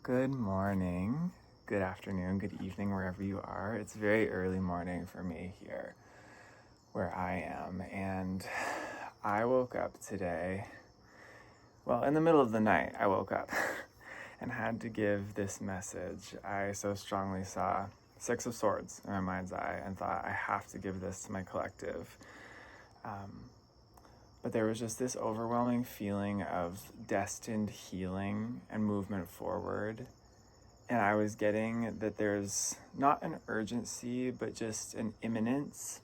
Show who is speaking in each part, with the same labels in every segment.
Speaker 1: Good morning, good afternoon, good evening, wherever you are. It's very early morning for me here where I am, and I woke up today. Well, in the middle of the night, I woke up and had to give this message. I so strongly saw Six of Swords in my mind's eye and thought, I have to give this to my collective. But there was just this overwhelming feeling of destined healing and movement forward. And I was getting that there's not an urgency, but just an imminence,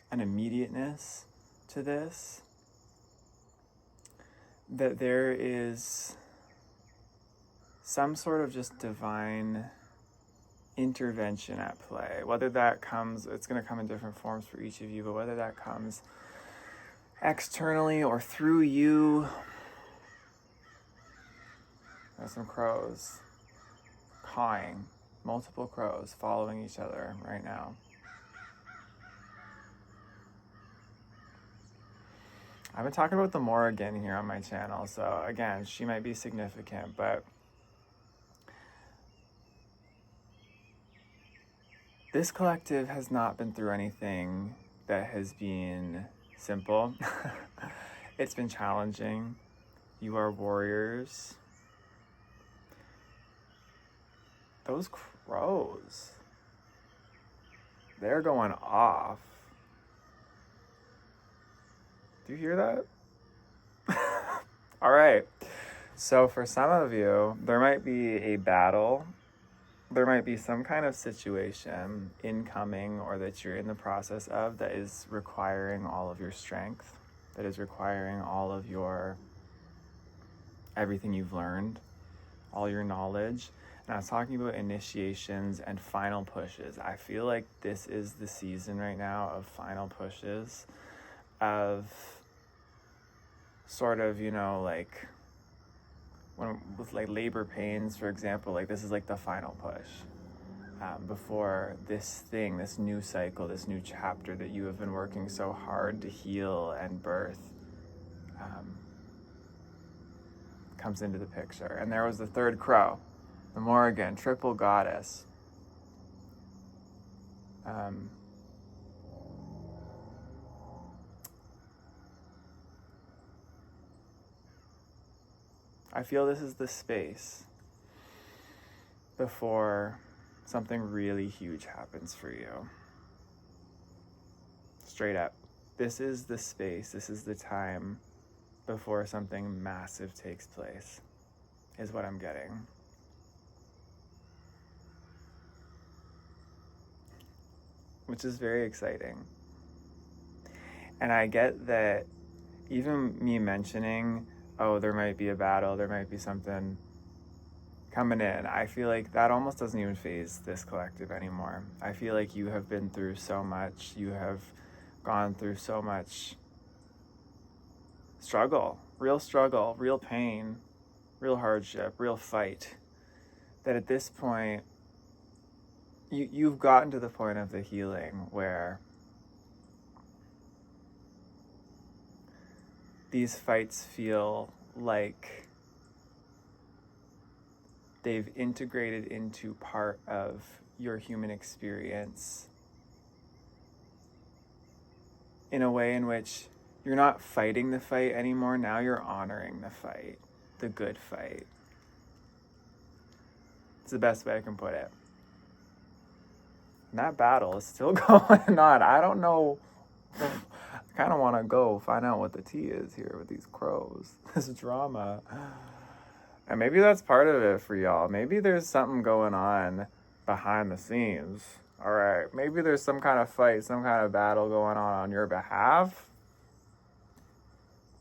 Speaker 1: an immediateness to this. That there is some sort of just divine intervention at play. Whether that comes, it's going to come in different forms for each of you, but whether that comes externally or through you. There's some crows cawing, multiple crows following each other right now. I've been talking about the Morrigan here on my channel, so again, she might be significant, but this collective has not been through anything that has been simple. It's been challenging. You are warriors. Those crows, they're going off. Do you hear that? All right. So for some of you, there might be a battle. There might be some kind of situation incoming or that you're in the process of that is requiring all of your strength, that is requiring all of your, everything you've learned, all your knowledge. And I was talking about initiations and final pushes. I feel like this is the season right now of final pushes, of sort of, like when with like labor pains, for example, like this is like the final push before this thing, this new cycle, this new chapter that you have been working so hard to heal and birth comes into the picture. And there was the third crow, the Morrigan, triple goddess. I feel this is the space before something really huge happens for you. Straight up. This is the space, this is the time before something massive takes place, is what I'm getting. Which is very exciting. And I get that even me mentioning, oh, there might be a battle, there might be something coming in, I feel like that almost doesn't even faze this collective anymore. I feel like you have been through so much, you have gone through so much struggle, real pain, real hardship, real fight, that at this point, you've gotten to the point of the healing where these fights feel like they've integrated into part of your human experience in a way in which you're not fighting the fight anymore. Now you're honoring the fight, the good fight. It's the best way I can put it. And that battle is still going on. I don't know. I kind of want to go find out what the tea is here with these crows. This drama. And maybe that's part of it for y'all. Maybe there's something going on behind the scenes. All right. Maybe there's some kind of fight, some kind of battle going on your behalf.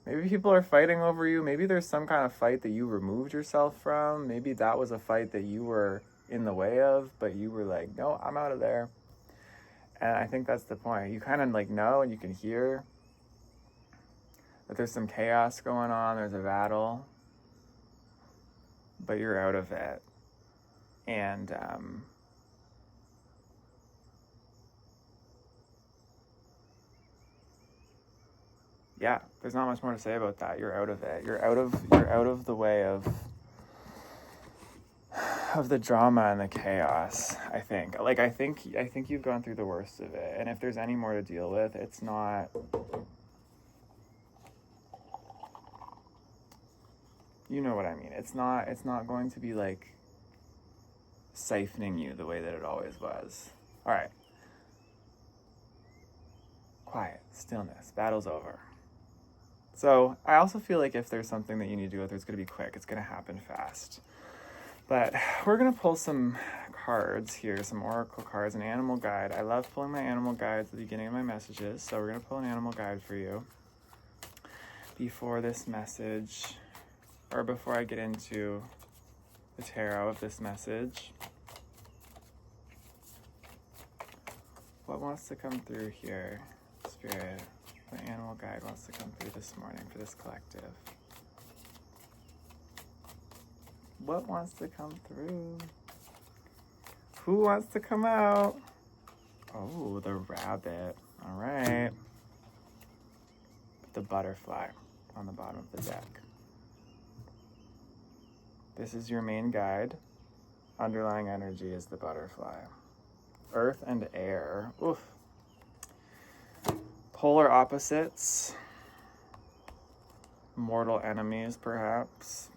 Speaker 1: Maybe people are fighting over you. Maybe there's some kind of fight that you removed yourself from. Maybe that was a fight that you were in the way of, but you were like, no, I'm out of there. And I think that's the point. You kind of like know and you can hear that there's some chaos going on. There's a battle, but you're out of it. And yeah, there's not much more to say about that. You're out of it. You're out of the way of of the drama and the chaos, I think. Like, I think you've gone through the worst of it. And if there's any more to deal with, it's not... You know what I mean. It's not going to be, like, siphoning you the way that it always was. All right. Quiet. Stillness. Battle's over. So, I also feel like if there's something that you need to go through, it's going to be quick. It's going to happen fast. But we're going to pull some cards here, some oracle cards, an animal guide. I love pulling my animal guides at the beginning of my messages, so we're going to pull an animal guide for you before this message, or before I get into the tarot of this message. What wants to come through here, Spirit? What animal guide wants to come through this morning for this collective? What wants to come through? Who wants to come out? Oh, the rabbit. All right. The butterfly on the bottom of the deck. This is your main guide. Underlying energy is the butterfly. Earth and air. Oof. Polar opposites. Mortal enemies, perhaps.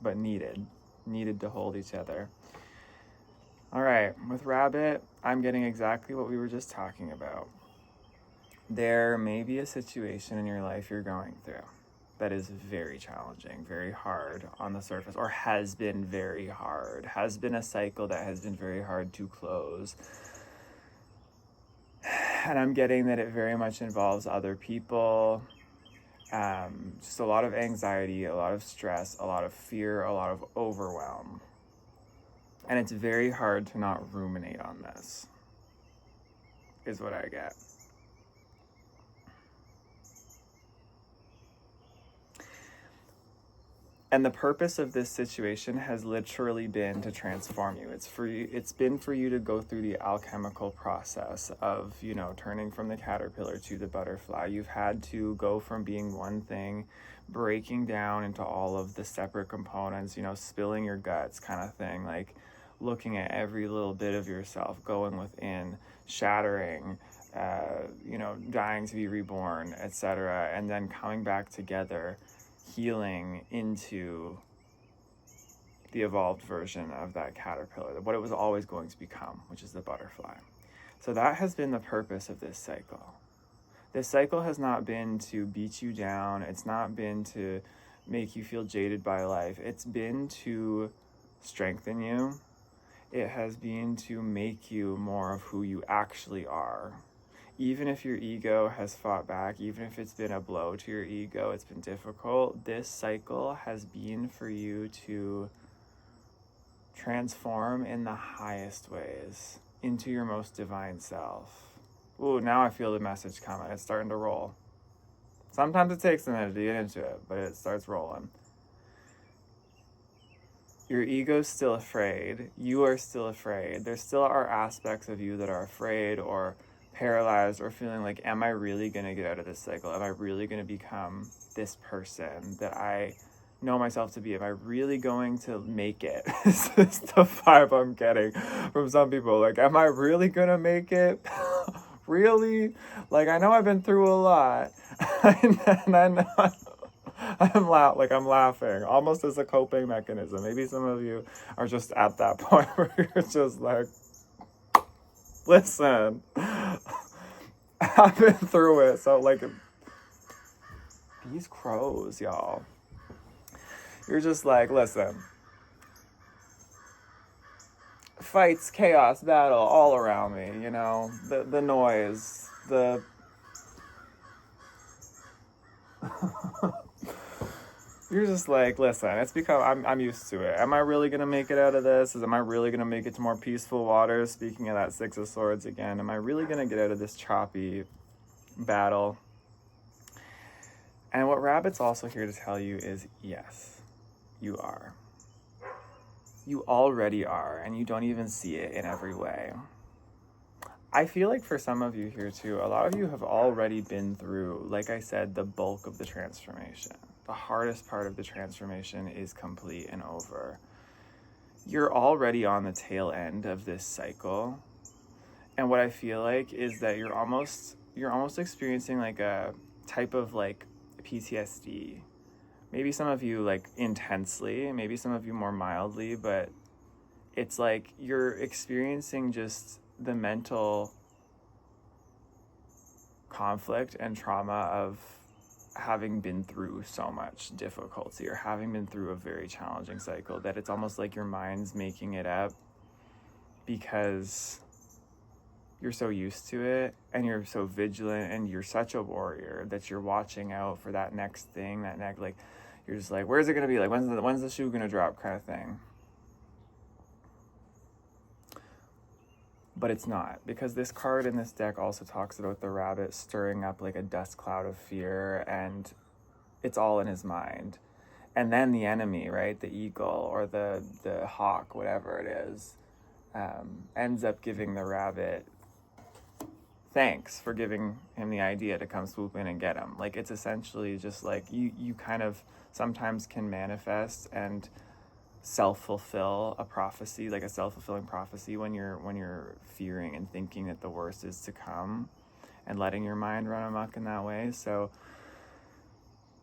Speaker 1: But needed to hold each other. All right, with rabbit, I'm getting exactly what we were just talking about. There may be a situation in your life you're going through that is very challenging, very hard on the surface, or has been very hard, has been a cycle that has been very hard to close. And I'm getting that it very much involves other people. Just a lot of anxiety, a lot of stress, a lot of fear, a lot of overwhelm. And it's very hard to not ruminate on this, is what I get. And the purpose of this situation has literally been to transform you. It's been for you to go through the alchemical process of, turning from the caterpillar to the butterfly. You've had to go from being one thing, breaking down into all of the separate components, spilling your guts kind of thing, like looking at every little bit of yourself, going within, shattering, dying to be reborn, etc., and then coming back together, healing into the evolved version of that caterpillar, what it was always going to become, which is the butterfly. So that has been the purpose of this cycle. This cycle has not been to beat you down. It's not been to make you feel jaded by life. It's been to strengthen you. It has been to make you more of who you actually are. Even if your ego has fought back, even if it's been a blow to your ego, it's been difficult, this cycle has been for you to transform in the highest ways into your most divine self. Ooh, now I feel the message coming. It's starting to roll. Sometimes it takes a minute to get into it, but it starts rolling. Your ego's still afraid. You are still afraid. There still are aspects of you that are afraid or paralyzed or feeling like, am I really going to get out of this cycle? Am I really going to become this person that I know myself to be? Am I really going to make it? This is the vibe I'm getting from some people. Like, am I really going to make it? Really? Like, I know I've been through a lot. And I know I'm laughing, almost as a coping mechanism. Maybe some of you are just at that point where you're just like, listen, I've been through it. So, like, these crows, y'all. You're just like, listen. Fights, chaos, battle, all around me, the noise, the... You're just like, listen, it's become, I'm used to it. Am I really going to make it out of this? Am I really going to make it to more peaceful waters? Speaking of that Six of Swords again, am I really going to get out of this choppy battle? And what Rabbit's also here to tell you is, yes, you are. You already are, and you don't even see it in every way. I feel like for some of you here too, a lot of you have already been through, like I said, the bulk of the transformation. the hardest part of the transformation is complete and over. You're already on the tail end of this cycle. And what I feel like is that you're almost experiencing like a type of like PTSD. Maybe some of you like intensely, maybe some of you more mildly, but it's like you're experiencing just the mental conflict and trauma of having been through so much difficulty or having been through a very challenging cycle that it's almost like your mind's making it up because you're so used to it and you're so vigilant and you're such a warrior that you're watching out for that next thing, that next, like, you're just like, where's it going to be? Like, when's the shoe going to drop kind of thing. But it's not, because this card in this deck also talks about the rabbit stirring up like a dust cloud of fear, and it's all in his mind. And then the enemy, right, the eagle or the hawk, whatever it is, ends up giving the rabbit thanks for giving him the idea to come swoop in and get him. Like, it's essentially just like you kind of sometimes can manifest and self-fulfill a prophecy, like a self-fulfilling prophecy, when you're fearing and thinking that the worst is to come and letting your mind run amok in that way. So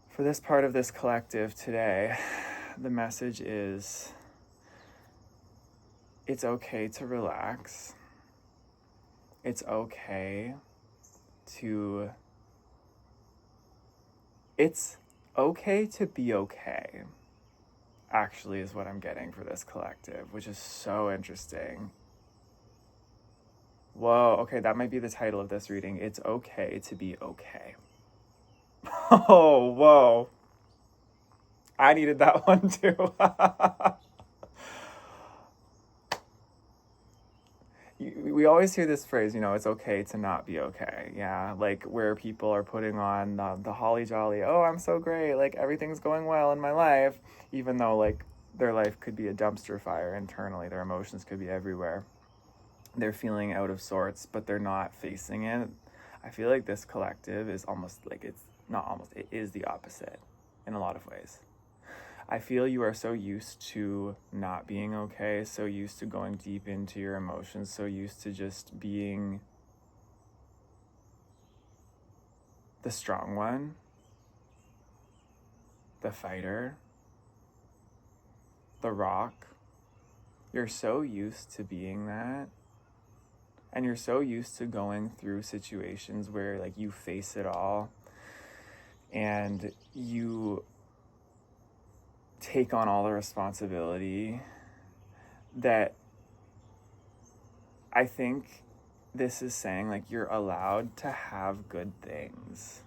Speaker 1: for this part of this collective today, the message is it's okay to relax. It's okay to be okay, actually, is what I'm getting for this collective, which is so interesting. Whoa, okay, that might be the title of this reading. It's okay to be okay. Oh, whoa. I needed that one too. We always hear this phrase, it's okay to not be okay. Yeah, like where people are putting on the holly jolly, oh, I'm so great, like everything's going well in my life, even though like their life could be a dumpster fire internally, their emotions could be everywhere. They're feeling out of sorts, but they're not facing it. I feel like this collective is it is the opposite in a lot of ways. I feel you are so used to not being okay, so used to going deep into your emotions, so used to just being the strong one, the fighter, the rock. You're so used to being that. And you're so used to going through situations where like you face it all and you take on all the responsibility, that I think this is saying like you're allowed to have good things.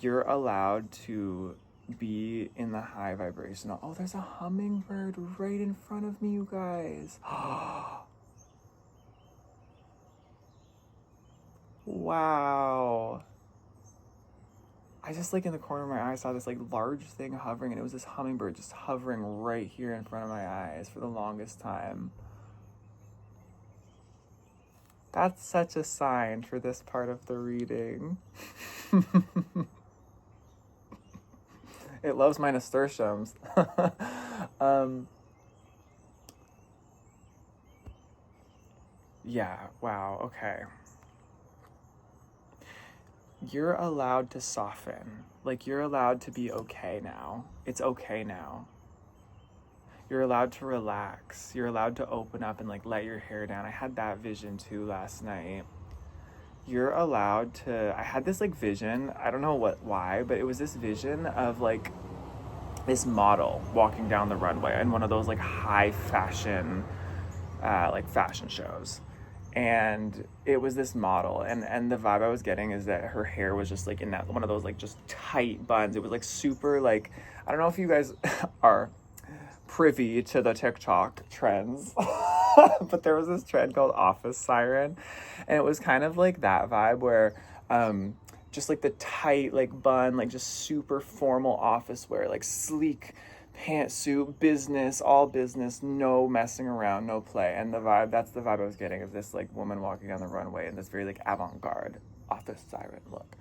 Speaker 1: You're allowed to be in the high vibrational. Oh, there's a hummingbird right in front of me, you guys. Wow. I just like in the corner of my eye saw this like large thing hovering, and it was this hummingbird just hovering right here in front of my eyes for the longest time. That's such a sign for this part of the reading. It loves my nasturtiums. Yeah, wow, okay. You're allowed to soften. Like, you're allowed to be okay now. It's okay now. You're allowed to relax. You're allowed to open up and like let your hair down. I had that vision too last night. You're allowed to, I had this like vision, I don't know why, but it was this vision of like this model walking down the runway in one of those like high fashion, like fashion shows. And it was this model, and the vibe I was getting is that her hair was just like in that one of those like just tight buns. It was like super like, I don't know if you guys are privy to the TikTok trends, but there was this trend called office siren, and it was kind of like that vibe where just like the tight like bun, like just super formal office wear, like sleek pantsuit, business, all business, no messing around, no play. And that's the vibe I was getting of this like woman walking down the runway in this very like avant-garde office siren look.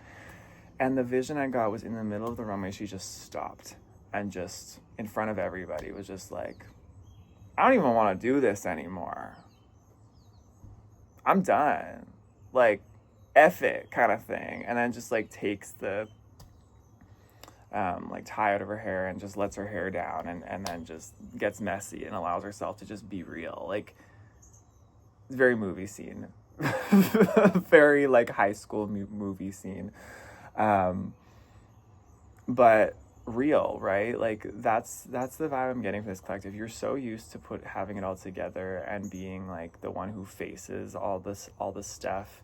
Speaker 1: And the vision I got was in the middle of the runway, she just stopped and just in front of everybody was just like, I don't even want to do this anymore. I'm done. Like, F it kind of thing. And then just like takes the like tie out of her hair and just lets her hair down and then just gets messy and allows herself to just be real. Like, it's very movie scene. Very like high school movie scene. But real, right? Like that's the vibe I'm getting for this collective. You're so used to having it all together and being like the one who faces all this stuff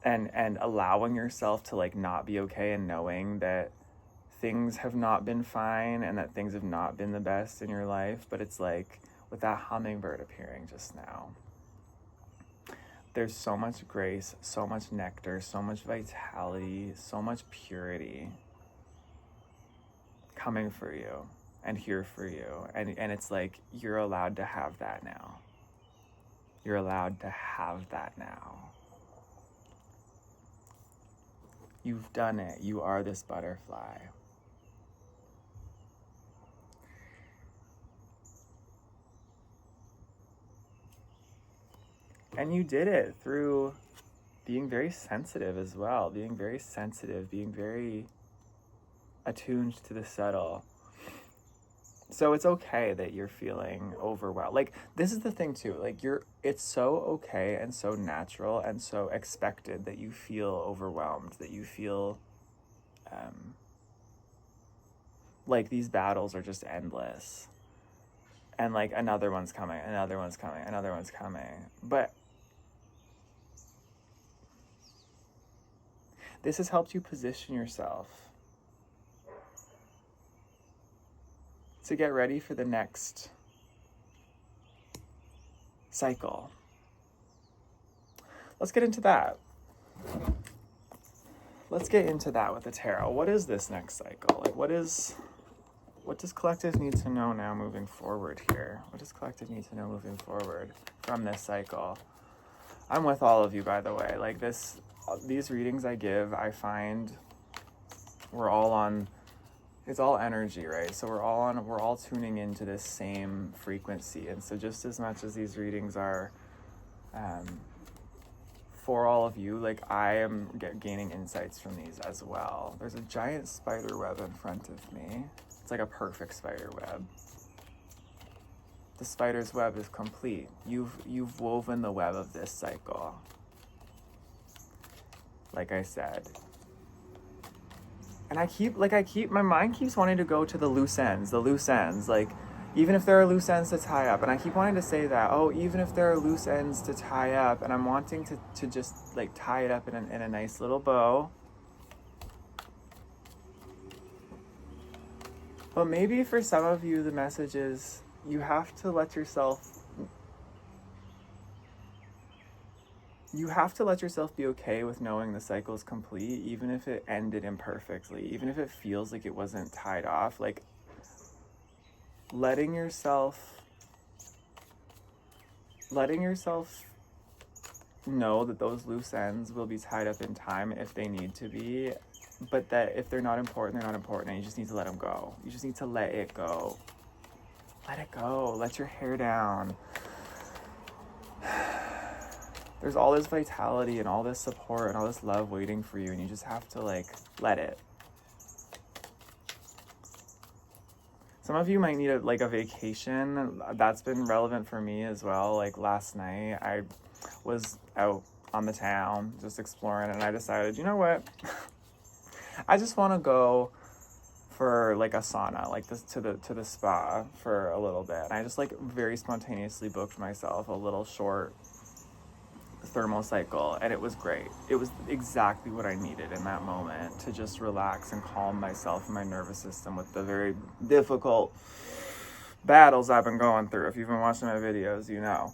Speaker 1: and allowing yourself to like not be okay and knowing that things have not been fine and that things have not been the best in your life. But it's like with that hummingbird appearing just now, there's so much grace, so much nectar, so much vitality, so much purity coming for you and here for you. And it's like, you're allowed to have that now. You're allowed to have that now. You've done it. You are this butterfly. And you did it through being very sensitive as well, being very sensitive, being very attuned to the subtle. So it's okay that you're feeling overwhelmed. Like, this is the thing too, like it's so okay and so natural and so expected that you feel overwhelmed, that you feel like these battles are just endless. And like another one's coming, another one's coming, another one's coming. But this has helped you position yourself to get ready for the next cycle. Let's get into that. Let's get into that with the tarot. What is this next cycle? Like, what does collective need to know now moving forward here? What does collective need to know moving forward from this cycle? I'm with all of you, by the way. Like these readings I give, I find we're all on, it's all energy, right? So we're all tuning into this same frequency. And so just as much as these readings are for all of you, like I am gaining insights from these as well. There's a giant spider web in front of me. It's like a perfect spider web. The spider's web is complete. You've woven the web of this cycle. Like I said. And my mind keeps wanting to go to the loose ends, like, even if there are loose ends to tie up, and I keep wanting to say that, even if there are loose ends to tie up, and I'm wanting to just, like, tie it up in a nice little bow. But maybe for some of you, the message is, you have to let yourself be okay with knowing the cycle is complete, even if it ended imperfectly, even if it feels like it wasn't tied off. Like, letting yourself know that those loose ends will be tied up in time if they need to be, but that if they're not important, they're not important, and you just need to let them go. You just need to let it go. Let it go. Let your hair down. There's all this vitality and all this support and all this love waiting for you, and you just have to, like, let it. Some of you might need a vacation. That's been relevant for me as well. Like last night, I was out on the town just exploring, and I decided, you know what? I just want to go for like a sauna, like this to the spa for a little bit. And I just like very spontaneously booked myself a little short thermal cycle, and it was great. It was exactly what I needed in that moment to just relax and calm myself and my nervous system with the very difficult battles I've been going through. If you've been watching my videos, you know.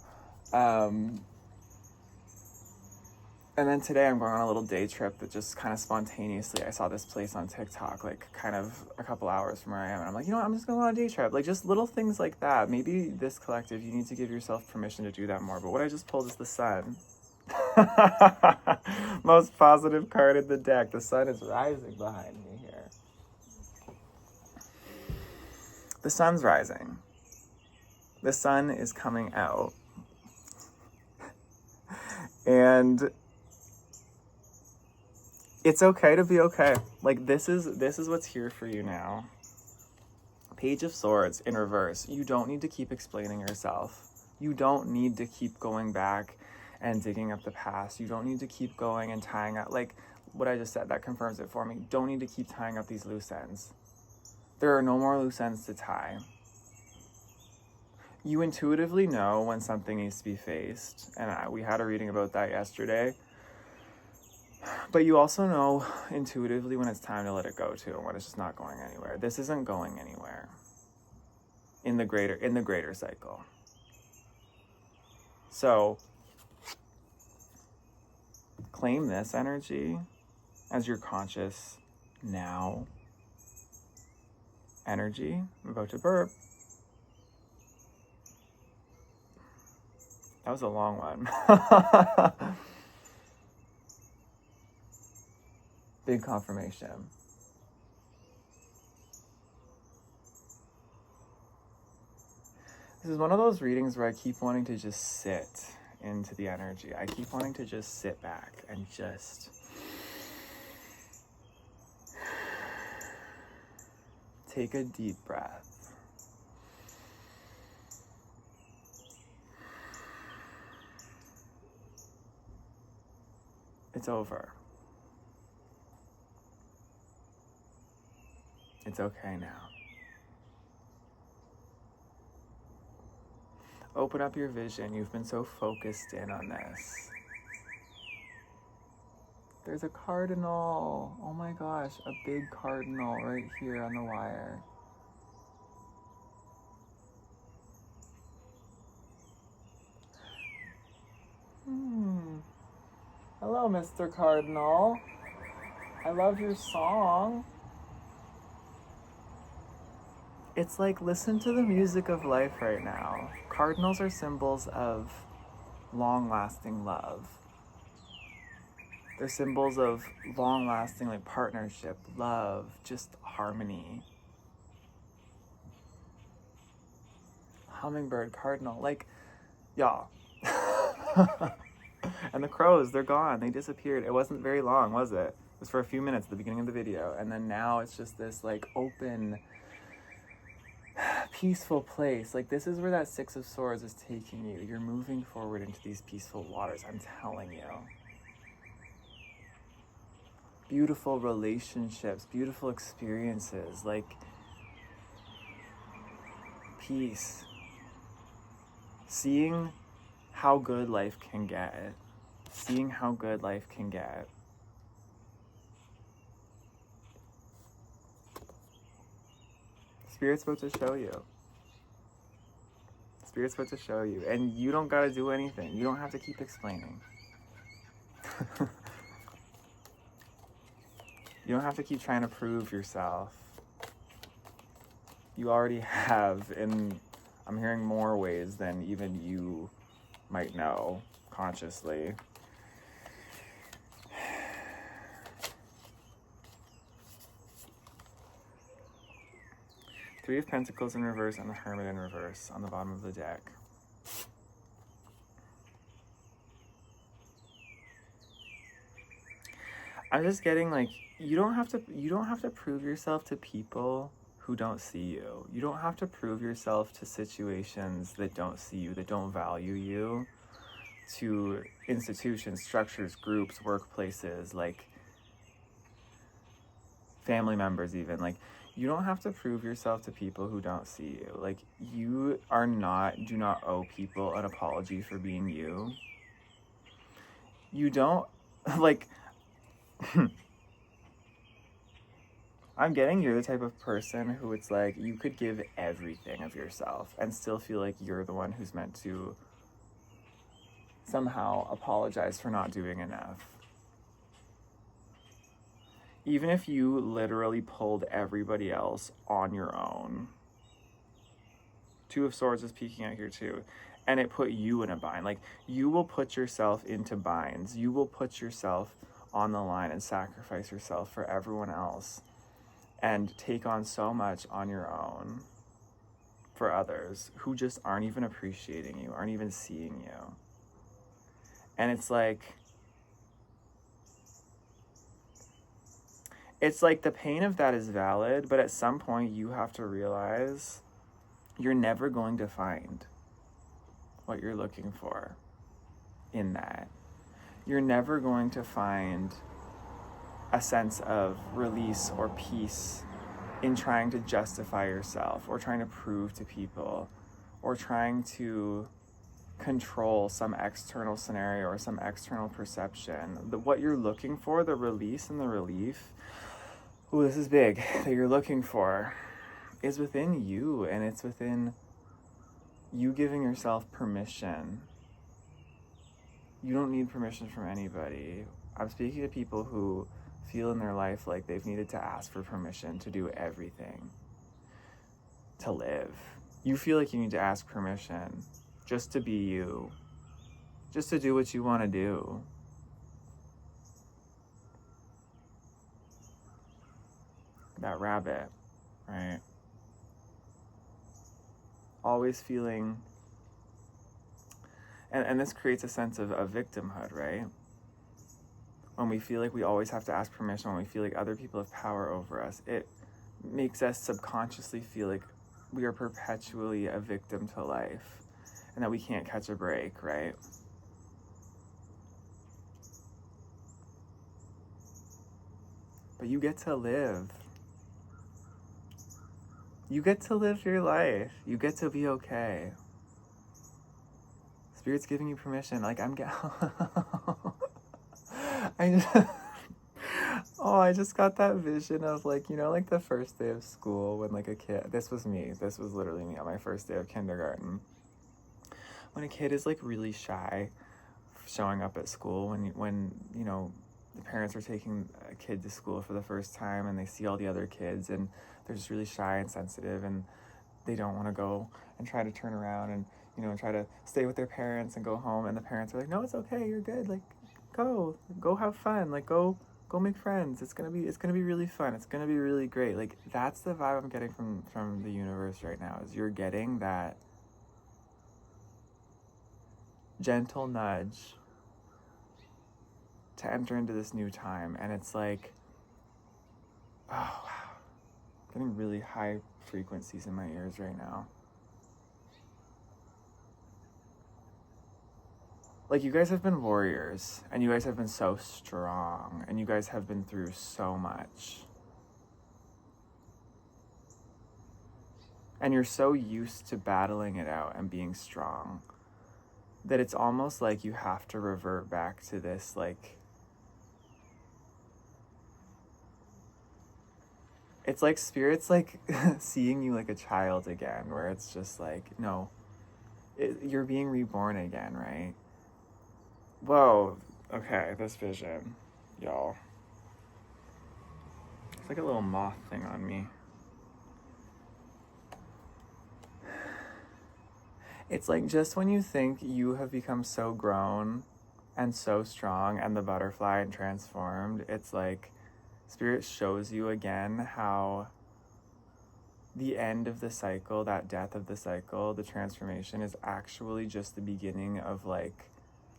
Speaker 1: And then today I'm going on a little day trip that just kind of spontaneously, I saw this place on TikTok, like kind of a couple hours from where I am. And I'm like, you know what, I'm just going on a day trip. Like just little things like that. Maybe this collective, you need to give yourself permission to do that more. But what I just pulled is the sun. Most positive card in the deck. The sun is rising behind me here. The sun's rising. The sun is coming out. And it's okay to be okay. Like, this is what's here for you now. Page of Swords in reverse. You don't need to keep explaining yourself. You don't need to keep going back and digging up the past. You don't need to keep going and tying up, like what I just said, that confirms it for me. Don't need to keep tying up these loose ends. There are no more loose ends to tie. You intuitively know when something needs to be faced, and we had a reading about that yesterday. But you also know intuitively when it's time to let it go too, and when it's just not going anywhere. This isn't going anywhere in the greater cycle. So claim this energy as your conscious now energy. I'm about to burp. That was a long one. Big confirmation. This is one of those readings where I keep wanting to just sit into the energy. I keep wanting to just sit back and just take a deep breath. It's over. It's okay now. Open up your vision. You've been so focused in on this. There's a cardinal. Oh my gosh, a big cardinal right here on the wire. Hello, Mr. Cardinal. I love your song. It's like, listen to the music of life right now. Cardinals are symbols of long-lasting love. They're symbols of long-lasting, like, partnership, love, just harmony. Hummingbird, cardinal, like, y'all. And the crows, they're gone. They disappeared. It wasn't very long, was it? It was for a few minutes at the beginning of the video. And then now it's just this, like, open, peaceful place. Like, this is where that Six of Swords is taking you. You're moving forward into these peaceful waters, I'm telling you. Beautiful relationships, beautiful experiences, like peace. Seeing how good life can get. Seeing how good life can get. Spirit's about to show you. Spirit's about to show you. And you don't gotta do anything. You don't have to keep explaining. You don't have to keep trying to prove yourself. You already have, in, I'm hearing, more ways than even you might know consciously. Three of Pentacles in reverse and the Hermit in reverse on the bottom of the deck. I'm just getting, like, you don't have to prove yourself to people who don't see you. You don't have to prove yourself to situations that don't see you, that don't value you, to institutions, structures, groups, workplaces, like family members even. Like, you don't have to prove yourself to people who don't see you. Like, you do not owe people an apology for being you. You don't, like, I'm getting you're the type of person who it's like, you could give everything of yourself and still feel like you're the one who's meant to somehow apologize for not doing enough. Even if you literally pulled everybody else on your own. Two of Swords is peeking out here too. and it put you in a bind. Like, you will put yourself into binds. You will put yourself on the line and sacrifice yourself for everyone else and take on so much on your own for others who just aren't even appreciating you, aren't even seeing you. And it's like the pain of that is valid, but at some point you have to realize you're never going to find what you're looking for in that. You're never going to find a sense of release or peace in trying to justify yourself or trying to prove to people or trying to control some external scenario or some external perception. What you're looking for, the release and the relief, ooh, this is big, that you're looking for is within you, and it's within you giving yourself permission. You don't need permission from anybody. I'm speaking to people who feel in their life like they've needed to ask for permission to do everything, to live. You feel like you need to ask permission just to be you, just to do what you want to do. That rabbit, right? Always feeling, and this creates a sense of victimhood, right? When we feel like we always have to ask permission, when we feel like other people have power over us, it makes us subconsciously feel like we are perpetually a victim to life and that we can't catch a break, right? But you get to live. You get to live your life. You get to be okay. Spirit's giving you permission. Like, I just got that vision of, like, you know, like the first day of school when, like, a kid, this was literally me on my first day of kindergarten. When a kid is, like, really shy showing up at school, when you know, the parents are taking a kid to school for the first time and they see all the other kids and they're just really shy and sensitive and they don't want to go and try to turn around and, you know, try to stay with their parents and go home, and the parents are like, no, it's okay, you're good, like, go have fun, like, go make friends, it's gonna be really fun, it's gonna be really great. Like, that's the vibe I'm getting from the universe right now, is you're getting that gentle nudge to enter into this new time. And it's like, oh wow, getting really high frequencies in my ears right now. Like, you guys have been warriors, and you guys have been so strong, and you guys have been through so much. And you're so used to battling it out and being strong that it's almost like you have to revert back to this, like, it's like Spirit's like seeing you like a child again, where it's just like, no, you're being reborn again, right? Whoa, okay, this vision, y'all. It's like a little moth thing on me. It's like, just when you think you have become so grown and so strong and the butterfly and transformed, it's like Spirit shows you again how the end of the cycle, that death of the cycle, the transformation, is actually just the beginning of, like,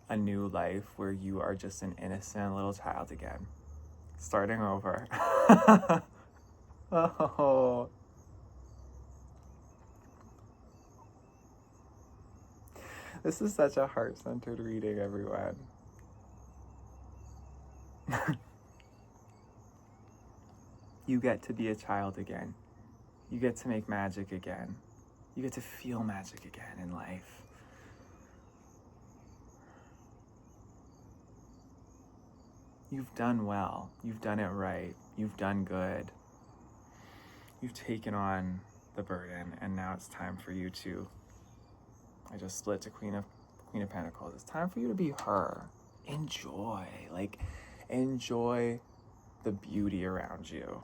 Speaker 1: a new life where you are just an innocent little child again, starting over. Oh. This is such a heart-centered reading, everyone. You get to be a child again. You get to make magic again. You get to feel magic again in life. You've done well. You've done it right. You've done good. You've taken on the burden, and now it's time for you to, I just split to Queen of Pentacles. It's time for you to be her. Enjoy. Like, enjoy the beauty around you.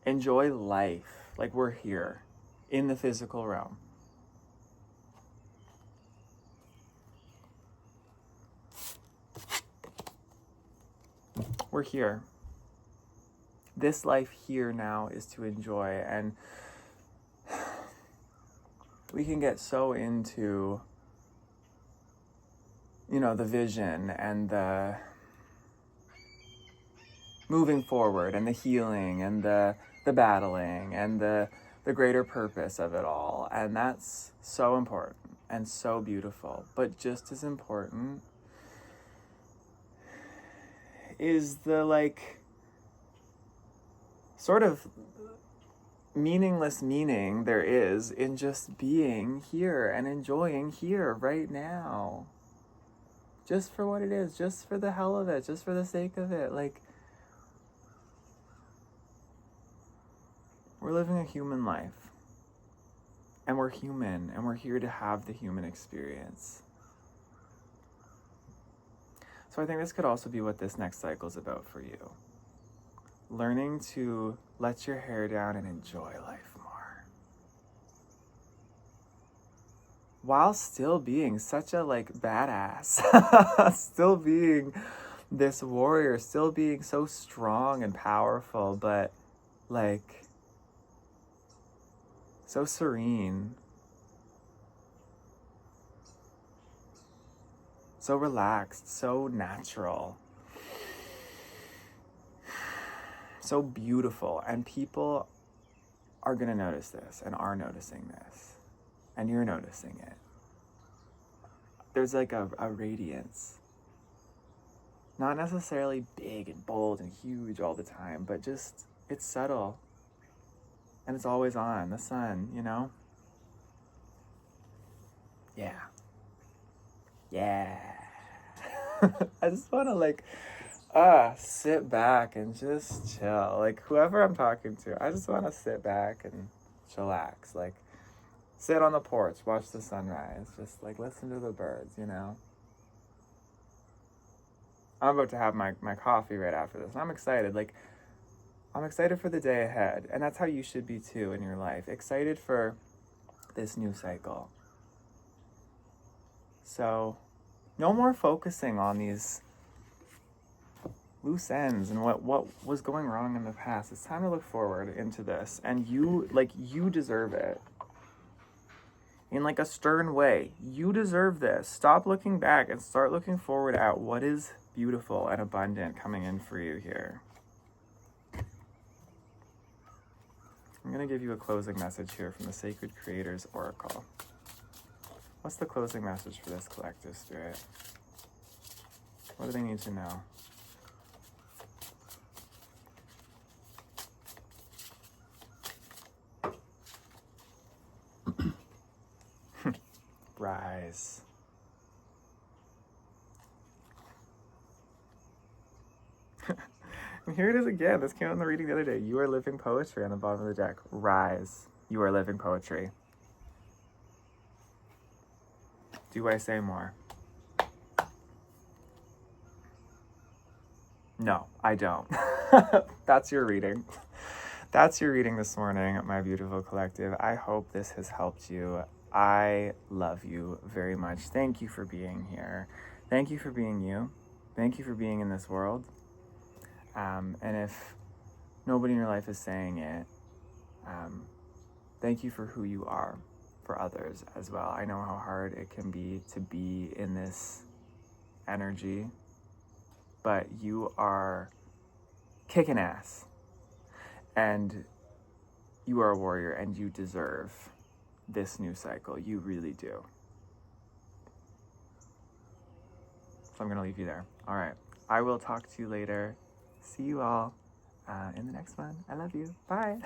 Speaker 1: Enjoy life. Like, we're here in the physical realm. we're here. This life here now is to enjoy, and we can get so into, the vision and the moving forward and the healing and the battling and the greater purpose of it all. And that's so important and so beautiful. But just as important is the sort of meaningless meaning there is in just being here and enjoying here right now. Just for what it is, just for the hell of it, just for the sake of it. We're living a human life. And we're human, and we're here to have the human experience. So I think this could also be what this next cycle is about for you. Learning to let your hair down and enjoy life more. While still being such a badass. Still being this warrior, still being so strong and powerful, but so serene, so relaxed, so natural, so beautiful. And people are going to notice this and are noticing this, and you're noticing it. There's a radiance, not necessarily big and bold and huge all the time, but just it's subtle. And it's always on, the sun, Yeah. Yeah. I just want to sit back and just chill. Whoever I'm talking to, I just want to sit back and chillax. Sit on the porch, watch the sunrise, just listen to the birds, I'm about to have my coffee right after this, and I'm excited. I'm excited for the day ahead, and that's how you should be too in your life. Excited for this new cycle. So, no more focusing on these loose ends and what was going wrong in the past. It's time to look forward into this, and you deserve it. In a stern way, you deserve this. Stop looking back and start looking forward at what is beautiful and abundant coming in for you here. I'm going to give you a closing message here from the Sacred Creators Oracle. What's the closing message for this collective, Spirit? What do they need to know? Rise. And here it is again. This came out in the reading the other day. You are living poetry on the bottom of the deck. Rise. You are living poetry. Do I say more? No, I don't. That's your reading. That's your reading this morning, my beautiful collective. I hope this has helped you. I love you very much. Thank you for being here. Thank you for being you. Thank you for being in this world. And if nobody in your life is saying it, thank you for who you are for others as well. I know how hard it can be to be in this energy, but you are kicking ass, and you are a warrior, and you deserve this new cycle. You really do. So I'm going to leave you there. All right. I will talk to you later. See you all in the next one. I love you. Bye.